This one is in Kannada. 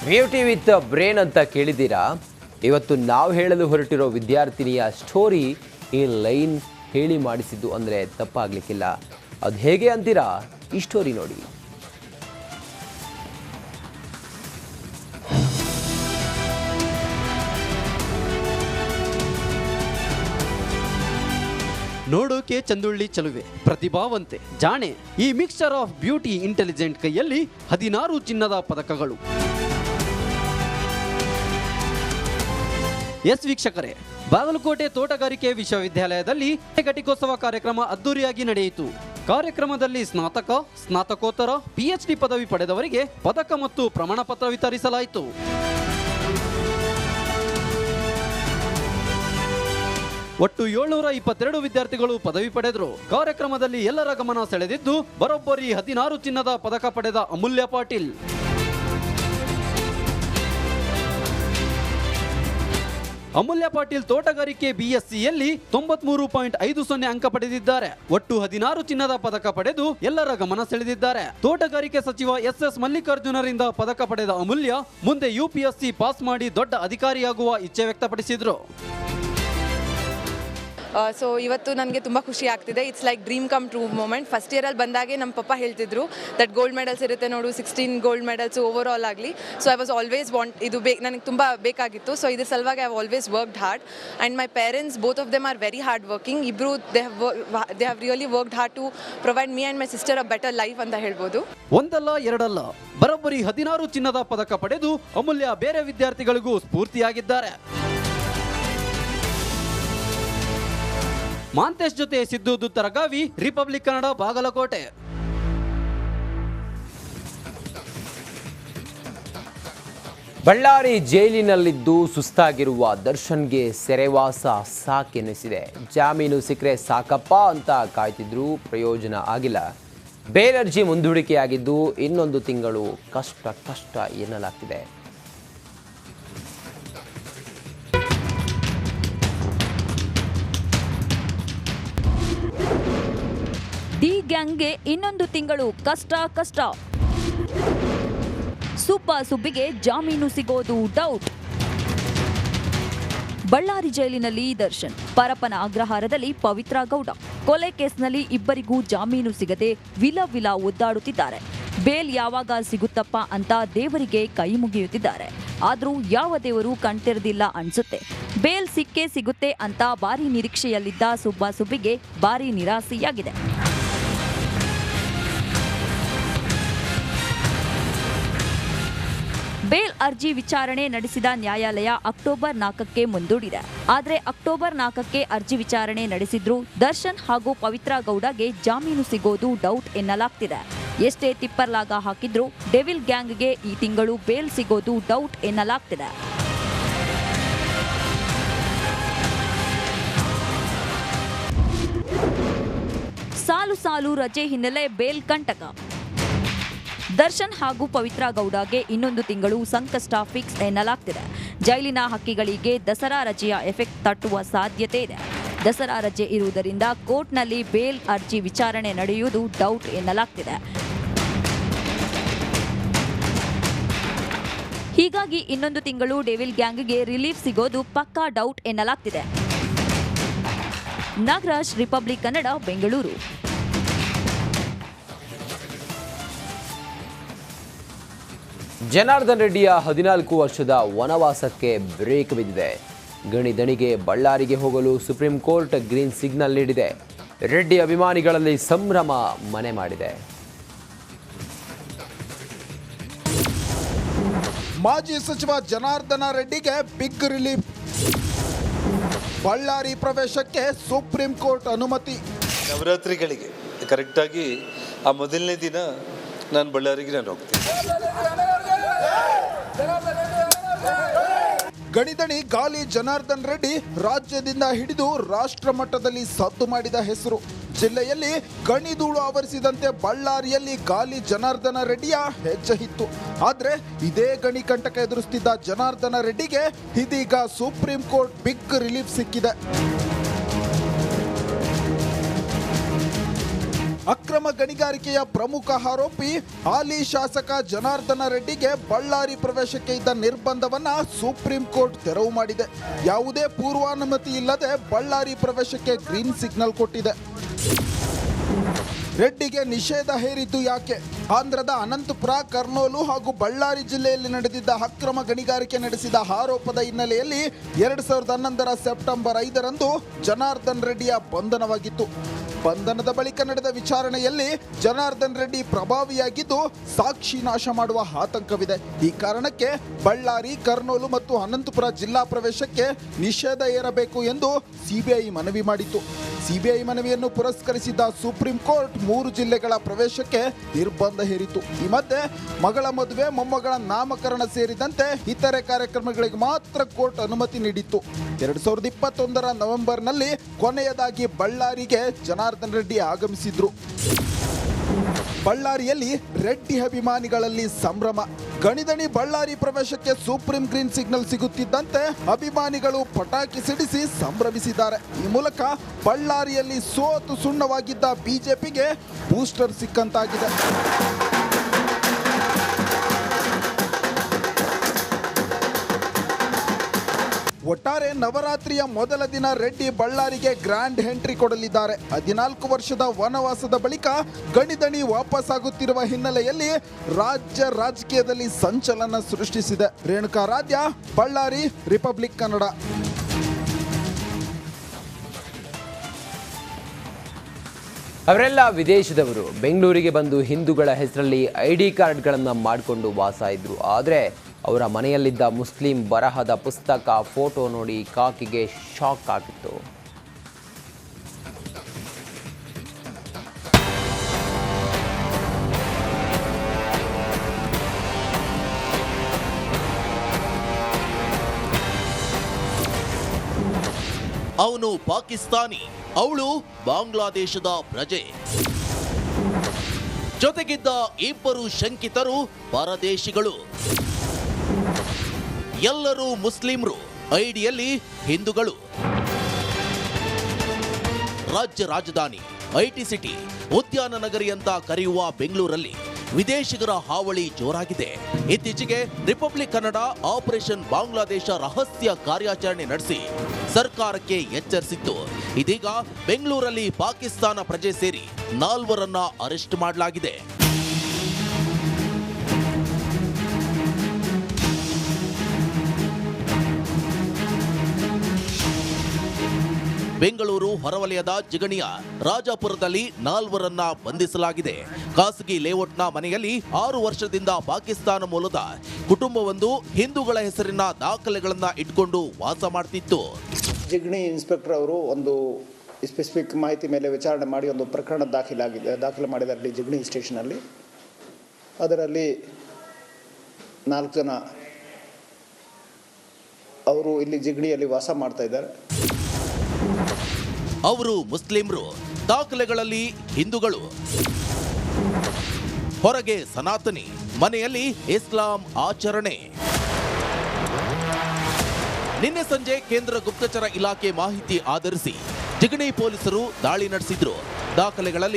ಬ್ಯೂಟಿ ವಿತ್ ಬ್ರೇನ್ ಅಂತ ಕೇಳಿದ್ದೀರಾ? ಇವತ್ತು ನಾವು ಹೇಳಲು ಹೊರಟಿರೋ ವಿದ್ಯಾರ್ಥಿನಿಯ ಸ್ಟೋರಿ ಈ ಲೈನ್ ಹೇಳಿ ಮಾಡಿಸಿದ್ದು ಅಂದರೆ ತಪ್ಪಾಗಲಿಕ್ಕಿಲ್ಲ. ಅದು ಹೇಗೆ ಅಂತೀರಾ? ಈ ಸ್ಟೋರಿ ನೋಡಿ. ನೋಡೋಕೆ ಚಂದುಳ್ಳಿ ಚಲುವೆ, ಪ್ರತಿಭಾವಂತೆ, ಜಾಣೆ, ಈ ಮಿಕ್ಸ್ಚರ್ ಆಫ್ ಬ್ಯೂಟಿ ಇಂಟೆಲಿಜೆಂಟ್ ಕೈಯಲ್ಲಿ 16 ಚಿನ್ನದ ಪದಕಗಳು. ಎಸ್ ವೀಕ್ಷಕರೇ, ಬಾಗಲಕೋಟೆ ತೋಟಗಾರಿಕೆ ವಿಶ್ವವಿದ್ಯಾಲಯದಲ್ಲಿ ಘಟಿಕೋತ್ಸವ ಕಾರ್ಯಕ್ರಮ ಅದ್ದೂರಿಯಾಗಿ ನಡೆಯಿತು. ಕಾರ್ಯಕ್ರಮದಲ್ಲಿ ಸ್ನಾತಕ, ಸ್ನಾತಕೋತ್ತರ, PhD ಪದವಿ ಪಡೆದವರಿಗೆ ಪದಕ ಮತ್ತು ಪ್ರಮಾಣ ಪತ್ರ ವಿತರಿಸಲಾಯಿತು. ಒಟ್ಟು 722 ವಿದ್ಯಾರ್ಥಿಗಳು ಪದವಿ ಪಡೆದರು. ಕಾರ್ಯಕ್ರಮದಲ್ಲಿ ಎಲ್ಲರ ಗಮನ ಸೆಳೆದಿದ್ದು ಬರೋಬ್ಬರಿ 16 ಚಿನ್ನದ ಪದಕ ಪಡೆದ ಅಮೂಲ್ಯ ಪಾಟೀಲ್. ಅಮೂಲ್ಯ ಪಾಟೀಲ್ ತೋಟಗಾರಿಕೆ BScಯಲ್ಲಿ 93.50 ಅಂಕ ಪಡೆದಿದ್ದಾರೆ. ಒಟ್ಟು 16 ಚಿನ್ನದ ಪದಕ ಪಡೆದು ಎಲ್ಲರ ಗಮನ ಸೆಳೆದಿದ್ದಾರೆ. ತೋಟಗಾರಿಕೆ ಸಚಿವ SS ಮಲ್ಲಿಕಾರ್ಜುನರಿಂದ ಪದಕ ಪಡೆದ ಅಮೂಲ್ಯ ಮುಂದೆ UPSC ಪಾಸ್ ಮಾಡಿ ದೊಡ್ಡ ಅಧಿಕಾರಿಯಾಗುವ ಇಚ್ಛೆ ವ್ಯಕ್ತಪಡಿಸಿದ್ರು. ಸೊ ಇವತ್ತು ನನಗೆ ತುಂಬ ಖುಷಿ ಆಗ್ತಿದೆ. It's like dream come true moment. First ಇಯರಲ್ಲಿ ಬಂದಾಗೆ ನಮ್ಮ ಪಪ್ಪ ಹೇಳ್ತಿದ್ರು ದಟ್ ಗೋಲ್ಡ್ ಮೆಡಲ್ಸ್ ಇರುತ್ತೆ ನೋಡು, 16 ಗೋಲ್ಡ್ ಮೆಡಲ್ಸ್ ಓವರ್ ಆಲ್ ಆಗಲಿ. ಸೊ ಐ ವಾಸ್ ಆಲ್ವೇಸ್ ಇದು ನನಗೆ ತುಂಬ ಬೇಕಾಗಿತ್ತು. ಸೊ ಇದ್ರ ಸಲುವಾಗಿ I always worked hard and my parents both of them are very hard working. ಇಬ್ಬರು they have really worked hard to provide me and my sister a better life ಅಂತ ಹೇಳ್ಬೋದು. ಒಂದಲ್ಲ ಎರಡಲ್ಲ, ಬರೋಬ್ಬರಿ 16 ಚಿನ್ನದ ಪದಕ ಪಡೆದು ಅಮೂಲ್ಯ ಬೇರೆ ವಿದ್ಯಾರ್ಥಿಗಳಿಗೂ ಸ್ಫೂರ್ತಿಯಾಗಿದ್ದಾರೆ. ಮಾಂತೇಶ್ ಜೊತೆ ಸಿದ್ದು ದುತ್ತರಗಾವಿ, ರಿಪಬ್ಲಿಕ್ ಕನ್ನಡ, ಬಾಗಲಕೋಟೆ. ಬಳ್ಳಾರಿ ಜೈಲಿನಲ್ಲಿದ್ದು ಸುಸ್ತಾಗಿರುವ ದರ್ಶನ್ಗೆ ಸೆರೆವಾಸ ಸಾಕೆನಿಸಿದೆ. ಜಾಮೀನು ಸಿಕ್ಕರೆ ಸಾಕಪ್ಪ ಅಂತ ಕಾಯ್ತಿದ್ರು, ಪ್ರಯೋಜನ ಆಗಿಲ್ಲ. ಬೇಲ್ ಅರ್ಜಿ ಮುಂದೂಡಿಕೆಯಾಗಿದ್ದು ಇನ್ನೊಂದು ತಿಂಗಳು ಕಷ್ಟ ಎನ್ನಲಾಗ್ತಿದೆ. ಡಿ ಗ್ಯಾಂಗ್ಗೆ ಇನ್ನೊಂದು ತಿಂಗಳು ಕಷ್ಟ. ಸುಬ್ಬಿಗೆ ಜಾಮೀನು ಸಿಗೋದು ಡೌಟ್. ಬಳ್ಳಾರಿ ಜೈಲಿನಲ್ಲಿ ದರ್ಶನ್, ಪರಪ್ಪನ ಅಗ್ರಹಾರದಲ್ಲಿ ಪವಿತ್ರ ಗೌಡ. ಕೊಲೆ ಕೇಸ್ನಲ್ಲಿ ಇಬ್ಬರಿಗೂ ಜಾಮೀನು ಸಿಗದೆ ವಿಲ ಒದ್ದಾಡುತ್ತಿದ್ದಾರೆ. ಬೇಲ್ ಯಾವಾಗ ಸಿಗುತ್ತಪ್ಪ ಅಂತ ದೇವರಿಗೆ ಕೈ ಮುಗಿಯುತ್ತಿದ್ದಾರೆ. ಆದ್ರೂ ಯಾವ ದೇವರು ಕಣ್ತೆರೆದಿಲ್ಲ ಅನ್ಸುತ್ತೆ. ಬೇಲ್ ಸಿಕ್ಕೇ ಸಿಗುತ್ತೆ ಅಂತ ಭಾರಿ ನಿರೀಕ್ಷೆಯಲ್ಲಿದ್ದ ಸುಬ್ಬಿಗೆ ಭಾರಿ ನಿರಾಸೆಯಾಗಿದೆ. ಬೇಲ್ ಅರ್ಜಿ ವಿಚಾರಣೆ ನಡೆಸಿದ ನ್ಯಾಯಾಲಯ ಅಕ್ಟೋಬರ್ 4ಕ್ಕೆ ಮುಂದೂಡಿದೆ. ಆದರೆ ಅಕ್ಟೋಬರ್ 4ಕ್ಕೆ ಅರ್ಜಿ ವಿಚಾರಣೆ ನಡೆಸಿದ್ರು ದರ್ಶನ್ ಹಾಗೂ ಪವಿತ್ರ ಗೌಡಗೆ ಜಾಮೀನು ಸಿಗೋದು ಡೌಟ್ ಎನ್ನಲಾಗ್ತಿದೆ. ಎಷ್ಟೇ ತಿಪ್ಪರ್ಲಾಗ ಹಾಕಿದ್ರು ಡೆವಿಲ್ ಗ್ಯಾಂಗ್ಗೆ ಈ ತಿಂಗಳು ಬೇಲ್ ಸಿಗೋದು ಡೌಟ್ ಎನ್ನಲಾಗ್ತಿದೆ. ಸಾಲು ರಜೆ ಹಿನ್ನೆಲೆ ಬೇಲ್ ಕಂಟಕ. ದರ್ಶನ್ ಹಾಗೂ ಪವಿತ್ರ ಗೌಡಗೆ ಇನ್ನೊಂದು ತಿಂಗಳು ಸಂಕಷ್ಟ ಫಿಕ್ಸ್ ಎನ್ನಲಾಗ್ತಿದೆ. ಜೈಲಿನ ಹಕ್ಕಿಗಳಿಗೆ ದಸರಾ ರಜೆಯ ಎಫೆಕ್ಟ್ ತಟ್ಟುವ ಸಾಧ್ಯತೆ ಇದೆ. ದಸರಾ ರಜೆ ಇರುವುದರಿಂದ ಕೋರ್ಟ್ನಲ್ಲಿ ಬೇಲ್ ಅರ್ಜಿ ವಿಚಾರಣೆ ನಡೆಯುವುದು ಡೌಟ್ ಎನ್ನಲಾಗ್ತಿದೆ. ಹೀಗಾಗಿ ಇನ್ನೊಂದು ತಿಂಗಳು ಡೆವಿಲ್ ಗ್ಯಾಂಗ್ಗೆ ರಿಲೀಫ್ ಸಿಗೋದು ಪಕ್ಕಾ ಡೌಟ್ ಎನ್ನಲಾಗ್ತಿದೆ. ನಾಗರಾಜ್, ರಿಪಬ್ಲಿಕ್ ಕನ್ನಡ, ಬೆಂಗಳೂರು. ಜನಾರ್ದನ್ ರೆಡ್ಡಿಯ 14 ವರ್ಷದ ವನವಾಸಕ್ಕೆ ಬ್ರೇಕ್ ಬಿದ್ದಿದೆ. ಗಣಿದಣಿಗೆ ಬಳ್ಳಾರಿಗೆ ಹೋಗಲು ಸುಪ್ರೀಂ ಕೋರ್ಟ್ ಗ್ರೀನ್ ಸಿಗ್ನಲ್ ನೀಡಿದೆ. ರೆಡ್ಡಿ ಅಭಿಮಾನಿಗಳಲ್ಲಿ ಸಂಭ್ರಮ ಮನೆ ಮಾಡಿದೆ. ಮಾಜಿ ಸಚಿವ ಜನಾರ್ದನ ರೆಡ್ಡಿಗೆ ಬಿಗ್ ರಿಲೀಫ್. ಬಳ್ಳಾರಿ ಪ್ರವೇಶಕ್ಕೆ ಸುಪ್ರೀಂ ಕೋರ್ಟ್ ಅನುಮತಿ. ನವರಾತ್ರಿಗಳಿಗೆ ಕರೆಕ್ಟಾಗಿ ಆ ಮೊದಲನೇ ದಿನ ನಾನು ಬಳ್ಳಾರಿಗೆ ಹೋಗ್ತೀನಿ. ಗಣಿದಣಿ ಗಾಲಿ ಜನಾರ್ದನ್ ರೆಡ್ಡಿ ರಾಜ್ಯದಿಂದ ಹಿಡಿದು ರಾಷ್ಟ್ರ ಮಟ್ಟದಲ್ಲಿ ಸದ್ದು ಮಾಡಿದ ಹೆಸರು. ಜಿಲ್ಲೆಯಲ್ಲಿ ಗಣಿಧೂಳು ಆವರಿಸಿದಂತೆ ಬಳ್ಳಾರಿಯಲ್ಲಿ ಗಾಲಿ ಜನಾರ್ದನ ರೆಡ್ಡಿಯ ಹೆಜ್ಜೆ ಇತ್ತು. ಆದ್ರೆ ಇದೇ ಗಣಿ ಕಂಟಕ ಎದುರಿಸುತ್ತಿದ್ದ ಜನಾರ್ದನ ರೆಡ್ಡಿಗೆ ಇದೀಗ ಸುಪ್ರೀಂ ಕೋರ್ಟ್ ಬಿಗ್ ರಿಲೀಫ್ ಸಿಕ್ಕಿದೆ. ಅಕ್ರಮ ಗಣಿಗಾರಿಕೆಯ ಪ್ರಮುಖ ಆರೋಪಿ ಹಾಲಿ ಶಾಸಕ ಜನಾರ್ದನ ರೆಡ್ಡಿಗೆ ಬಳ್ಳಾರಿ ಪ್ರವೇಶಕ್ಕೆ ಇದ್ದ ನಿರ್ಬಂಧವನ್ನ ಸುಪ್ರೀಂ ಕೋರ್ಟ್ ತೆರವು ಮಾಡಿದೆ. ಯಾವುದೇ ಪೂರ್ವಾನುಮತಿ ಇಲ್ಲದೆ ಬಳ್ಳಾರಿ ಪ್ರವೇಶಕ್ಕೆ ಗ್ರೀನ್ ಸಿಗ್ನಲ್ ಕೊಟ್ಟಿದೆ. ರೆಡ್ಡಿಗೆ ನಿಷೇಧ ಹೇರಿದ್ದು ಯಾಕೆ? ಆಂಧ್ರದ ಅನಂತಪುರ, ಕರ್ನೂಲು ಹಾಗೂ ಬಳ್ಳಾರಿ ಜಿಲ್ಲೆಯಲ್ಲಿ ನಡೆದಿದ್ದ ಅಕ್ರಮ ಗಣಿಗಾರಿಕೆ ನಡೆಸಿದ ಆರೋಪದ ಹಿನ್ನೆಲೆಯಲ್ಲಿ 2011 ಸೆಪ್ಟೆಂಬರ್ 5ರಂದು ಜನಾರ್ದನ್ ರೆಡ್ಡಿಯ ಬಂಧನವಾಗಿತ್ತು. ಬಂಧನದ ಬಳಿಕ ನಡೆದ ವಿಚಾರಣೆಯಲ್ಲಿ ಜನಾರ್ದನ್ ರೆಡ್ಡಿ ಪ್ರಭಾವಿಯಾಗಿದ್ದು ಸಾಕ್ಷಿ ನಾಶ ಮಾಡುವ ಆತಂಕವಿದೆ. ಈ ಕಾರಣಕ್ಕೆ ಬಳ್ಳಾರಿ, ಕರ್ನೂಲು ಮತ್ತು ಅನಂತಪುರ ಜಿಲ್ಲಾ ಪ್ರವೇಶಕ್ಕೆ ನಿಷೇಧ ಹೇರಬೇಕು ಎಂದು ಸಿಬಿಐ ಮನವಿ ಮಾಡಿತ್ತು. ಸಿಬಿಐ ಮನವಿಯನ್ನು ಪುರಸ್ಕರಿಸಿದ್ದ ಸುಪ್ರೀಂ ಕೋರ್ಟ್ 3 ಜಿಲ್ಲೆಗಳ ಪ್ರವೇಶಕ್ಕೆ ನಿರ್ಬಂಧ ಹೇರಿತು. ಈ ಮಧ್ಯೆ ಮಗಳ ಮದುವೆ, ಮೊಮ್ಮಗಳ ನಾಮಕರಣ ಸೇರಿದಂತೆ ಇತರೆ ಕಾರ್ಯಕ್ರಮಗಳಿಗೆ ಮಾತ್ರ ಕೋರ್ಟ್ ಅನುಮತಿ ನೀಡಿತ್ತು. 2021 ನವೆಂಬರ್ನಲ್ಲಿ ಕೊನೆಯದಾಗಿ ಬಳ್ಳಾರಿಗೆ ಜನಾರ್ದನ್ ರೆಡ್ಡಿ ಆಗಮಿಸಿದ್ರು. ಬಳ್ಳಾರಿಯಲ್ಲಿ ರೆಡ್ಡಿ ಅಭಿಮಾನಿಗಳಲ್ಲಿ ಸಂಭ್ರಮ. ಗಣಿದಣಿ ಬಳ್ಳಾರಿ ಪ್ರವೇಶಕ್ಕೆ ಸುಪ್ರೀಂ ಗ್ರೀನ್ ಸಿಗ್ನಲ್ ಸಿಗುತ್ತಿದ್ದಂತೆ ಅಭಿಮಾನಿಗಳು ಪಟಾಕಿ ಸಿಡಿಸಿ ಸಂಭ್ರಮಿಸಿದ್ದಾರೆ. ಈ ಮೂಲಕ ಬಳ್ಳಾರಿಯಲ್ಲಿ ಸೋತು ಸುಣ್ಣವಾಗಿದ್ದ ಬಿಜೆಪಿಗೆ ಬೂಸ್ಟರ್ ಸಿಕ್ಕಂತಾಗಿದೆ. ಒಟ್ಟಾರೆ ನವರಾತ್ರಿಯ ಮೊದಲ ದಿನ ರೆಡ್ಡಿ ಬಳ್ಳಾರಿಗೆ ಗ್ರ್ಯಾಂಡ್ ಎಂಟ್ರಿ ಕೊಡಲಿದ್ದಾರೆ. 14 ವರ್ಷದ ವನವಾಸದ ಬಳಿಕ ಗಣಿದಣಿ ವಾಪಸ್ಸಾಗುತ್ತಿರುವ ಹಿನ್ನೆಲೆಯಲ್ಲಿ ರಾಜ್ಯ ರಾಜಕೀಯದಲ್ಲಿ ಸಂಚಲನ ಸೃಷ್ಟಿಸಿದೆ. ರೇಣುಕಾರಾಧ್ಯ, ಬಳ್ಳಾರಿ, ರಿಪಬ್ಲಿಕ್ ಕನ್ನಡ. ಅವರೆಲ್ಲ ವಿದೇಶದವರು. ಬೆಂಗಳೂರಿಗೆ ಬಂದು ಹಿಂದೂಗಳ ಹೆಸರಲ್ಲಿ ID ಕಾರ್ಡ್ಗಳನ್ನು ಮಾಡಿಕೊಂಡು ವಾಸ ಇದ್ರು. ಆದರೆ ಅವರ ಮನೆಯಲ್ಲಿದ್ದ ಮುಸ್ಲಿಂ ಬರಹದ ಪುಸ್ತಕ, ಫೋಟೋ ನೋಡಿ ಕಾಕಿಗೆ ಶಾಕ್ ಆಗಿತ್ತು. ಅವನು ಪಾಕಿಸ್ತಾನಿ, ಅವಳು ಬಾಂಗ್ಲಾದೇಶದ ಪ್ರಜೆ. ಜೊತೆಗಿದ್ದ 2 ಶಂಕಿತರು ಪರದೇಶಿಗಳು. ಎಲ್ಲರೂ ಮುಸ್ಲಿಮರು, ಐಡಿಯಲ್ಲಿ ಹಿಂದೂಗಳು. ರಾಜ್ಯ ರಾಜಧಾನಿ, IT ಸಿಟಿ, ಉದ್ಯಾನ ನಗರಿ ಅಂತ ಕರೆಯುವ ಬೆಂಗಳೂರಲ್ಲಿ ವಿದೇಶಿಗರ ಹಾವಳಿ ಜೋರಾಗಿದೆ. ಇತ್ತೀಚೆಗೆ ರಿಪಬ್ಲಿಕ್ ಕನ್ನಡ ಆಪರೇಷನ್ ಬಾಂಗ್ಲಾದೇಶ ರಹಸ್ಯ ಕಾರ್ಯಾಚರಣೆ ನಡೆಸಿ ಸರ್ಕಾರಕ್ಕೆ ಎಚ್ಚರಿಸಿತ್ತು. ಇದೀಗ ಬೆಂಗಳೂರಲ್ಲಿ ಪಾಕಿಸ್ತಾನ ಪ್ರಜೆ ಸೇರಿ 4ರನ್ನ ಅರೆಸ್ಟ್ ಮಾಡಲಾಗಿದೆ. ಬೆಂಗಳೂರು ಹೊರವಲಯದ ಜಿಗಣಿಯ ರಾಜಾಪುರದಲ್ಲಿ 4ರನ್ನ ಬಂಧಿಸಲಾಗಿದೆ. ಖಾಸಗಿ ಲೇಔಟ್ನ ಮನೆಯಲ್ಲಿ 6 ವರ್ಷದಿಂದ ಪಾಕಿಸ್ತಾನ ಮೂಲದ ಕುಟುಂಬವೊಂದು ಹಿಂದೂಗಳ ಹೆಸರಿನ ದಾಖಲೆಗಳನ್ನ ಇಟ್ಕೊಂಡು ವಾಸ ಮಾಡ್ತಿತ್ತು. ಜಿಗಣಿ ಇನ್ಸ್ಪೆಕ್ಟರ್ ಅವರು ಒಂದು ಸ್ಪೆಸಿಫಿಕ್ ಮಾಹಿತಿ ಮೇಲೆ ವಿಚಾರಣೆ ಮಾಡಿ ಒಂದು ಪ್ರಕರಣ ದಾಖಲೆ ಮಾಡಿದ್ದಾರೆ ಜಿಗಣಿ ಸ್ಟೇಷನಲ್ಲಿ. ಅದರಲ್ಲಿ 4 ಜನ ಅವರು ಇಲ್ಲಿ ಜಿಗಣಿಯಲ್ಲಿ ವಾಸ ಮಾಡ್ತಾ ಇದ್ದಾರೆ. ಅವರು ಮುಸ್ಲಿಮರು, ದಾಖಲೆಗಳಲ್ಲಿ ಹಿಂದೂಗಳು, ಹೊರಗೆ ಸನಾತನಿ, ಮನೆಯಲ್ಲಿ ಇಸ್ಲಾಂ ಆಚರಣೆ. ನಿನ್ನೆ ಸಂಜೆ ಕೇಂದ್ರ ಗುಪ್ತಚರ ಇಲಾಖೆ ಮಾಹಿತಿ ಆಧರಿಸಿ ಜಿಗಣಿ ಪೊಲೀಸರು ದಾಳಿ ನಡೆಸಿದ್ರು. ದಾಖಲೆಗಳಲ್ಲಿ